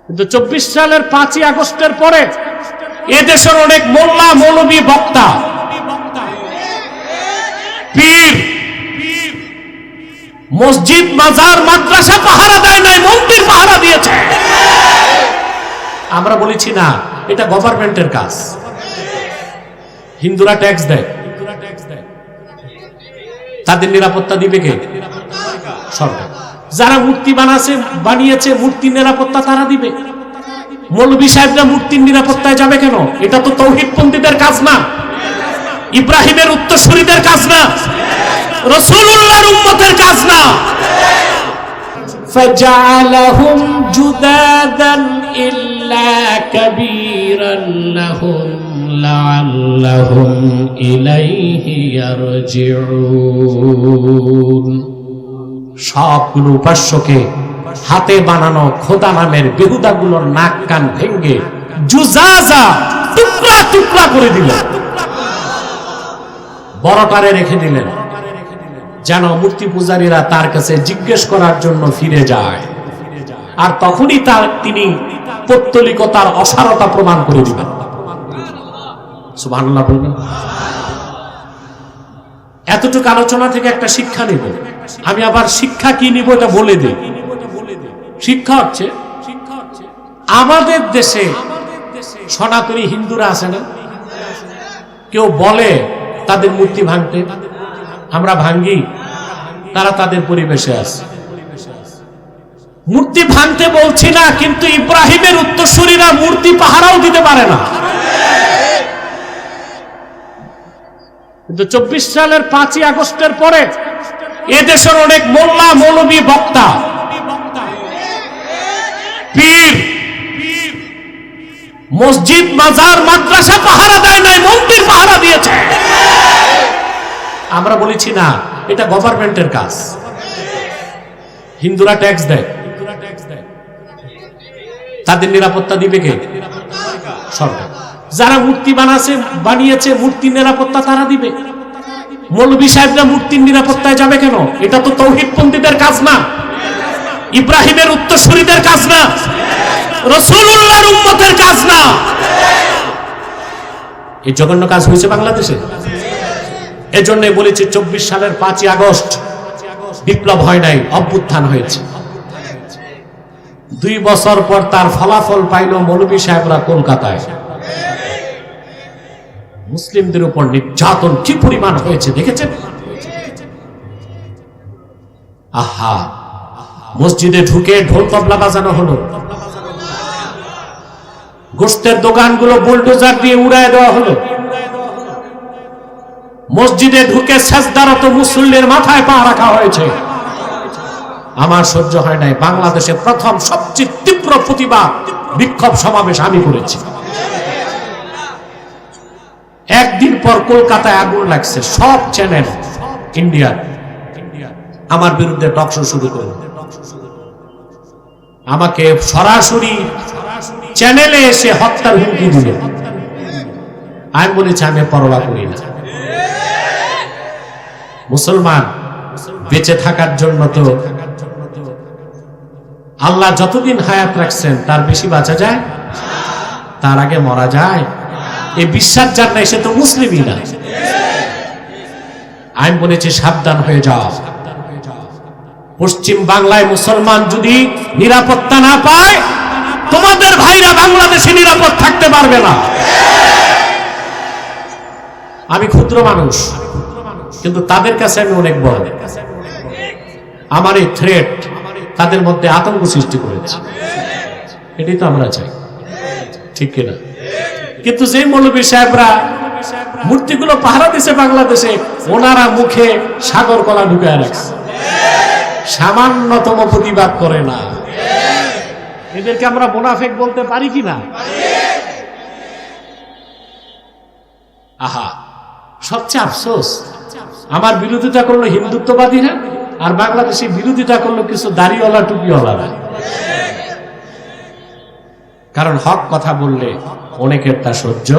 কিন্তু 24 সালের 5ই আগস্টের পরে এদেশের অনেক মোল্লা মৌলবী বক্তা পীর মসজিদ মাজার মাদ্রাসা পাহারা দেয় নাই, মন্দির পাহারা দিয়েছে। আমরা বলেছি না, এটা গভর্নমেন্টের কাজ। হিন্দুরা ট্যাক্স দেয়, তাদের নিরাপত্তা দিবে কে? সরকার। যারা মূর্তি বানিয়েছে মূর্তির নিরাপত্তা তারা দিবে। মৌলভী সাহেবরা মূর্তির নিরাপত্তায় যাবে কেন? এটা তো তৌহিদপন্থীদের কাজ না, ইব্রাহিমের উত্তরসূরিদের কাজ না, রাসূলুল্লাহর উম্মতের কাজ না। فجعلهم جذاذا إلا كبيرا لهم لعلهم إليه يرجعون। সবগুলো উপাস্যকে হাতে বানানো খোদা নামের বেহুদাগুলোর নাক কান ভেঙে জুজাজা টুকরা টুকরা করে দিলেন, বড়টারে রেখে দিলেন, যেন মূর্তি পূজারীরা তার কাছে জিজ্ঞেস করার জন্য ফিরে যায়। আর তখনই তিনি পৌত্তলিকতার অসারতা প্রমাণ করে দিবেন। সুবহানাল্লাহ বলবেন। এতটুকু আলোচনা থেকে একটা শিক্ষা নিব। আমি আবার শিক্ষা কি নিব এটা বলে দিই। শিক্ষা হচ্ছে আমাদের দেশে সনাতনী হিন্দুরা আছে না, কেউ বলে তাদের মূর্তি ভাঙতে, আমরা ভাঙ্গি, তারা তাদের পরিবেশে আছে। মূর্তি ভাঙতে বলছি না, কিন্তু ইব্রাহিমের উত্তরসূরিরা মূর্তি পাহারাও দিতে পারে না। কিন্তু 24 সালের 5ই আগস্টের পরে এদেশের অনেক মোল্লা মৌলবী বক্তা পীর মসজিদ মাজার মাদ্রাসা পাহারা দেয় নাই, মন্দির পাহারা দিয়েছে। আমরা বলেছি না, এটা গভর্নমেন্টের কাজ। হিন্দুরা ট্যাক্স দেয়, তাদের নিরাপত্তা দিবে কে? সরকার। যারা মূর্তি বানিয়েছে মূর্তির নিরাপত্তা তারা দিবে। মৌলভী সাহেবরা মূর্তির নিরাপত্তায় যাবে কেন? এটা তো তৌহিদপন্থীদের কাজ না, ইব্রাহিমের উত্তরসূরিদের কাজ না, রাসূলুল্লাহর উম্মতের কাজ না। এই জঘন্য কাজ হয়েছে বাংলাদেশে। এজন্য বলেছি 24 সালের 5ই আগস্ট বিপ্লব হয় নাই, অভ্যুত্থান হয়েছে। 2 বছর পর তার ফলাফল পাইল মৌলভী সাহেবরা কলকাতায়। মুসলিমদের উপর নির্যাতন কি পরিমাণ হয়েছে দেখেছেন? আহা, মসজিদে ঢুকে ঢোল তবলা বাজানো হলো, গোশতের দোকানগুলো বুলডোজার দিয়ে উড়ায় দেওয়া হলো, মসজিদে ঢুকে সেজদারত মুসল্লির মাথায় পা রাখা হয়েছে। আমার সহ্য হয় নাই। বাংলাদেশে প্রথম সবচেয়ে তীব্র প্রতিবাদ বিক্ষোভ সমাবেশ আমি করেছি। একদিন পর কলকাতায় আগুন লাগছে, সব চ্যানেল ইন্ডিয়ার আমার বিরুদ্ধে টক শো শুরু করল। আমাকে সরাসরি চ্যানেলে এসে হত্যার হুমকি দিল। আমি বলেছি আমি পরোয়া করি না। মুসলমান বেঁচে থাকার জন্য তো আল্লাহ যতদিন হায়াত রাখছেন তার বেশি বাঁচা যায়, তার আগে মরা যায়, এই বিশ্বাস যার নাই সে তো মুসলিমই না। আমি বলেছি সাবধান হয়ে যাও। পশ্চিম বাংলায় মুসলমান যদি নিরাপত্তা না পায়, তোমাদের ভাইরা বাংলাদেশে নিরাপদ থাকতে পারবে না। আমি ক্ষুদ্র মানুষ, কিন্তু তাদের কাছে আমি অনেক বড়। আমার এই থ্রেট তাদের মধ্যে আতঙ্ক সৃষ্টি করেছে। এটাই তো আমরা চাই, ঠিক কিনা? কিন্তু যে মৌলভী সাহেবরা মূর্তিগুলো পাহারা দিছে বাংলাদেশে, ওনারা মুখে সাগর কলা ঢুকায় রাখছে, সামান্যতম প্রতিবাদ করে না। এদেরকে আমরা মুনাফিক বলতে পারি কিনা? আহা, সবচেয়ে আফসোস, আমার বিরোধিতা করলো হিন্দুত্ববাদীরা, আর বাংলাদেশে বিরোধিতা করলো কিছু দাড়িওয়ালা টুপিওয়ালারা। কারণ হক কথা বললে অনেকের তা সহ্য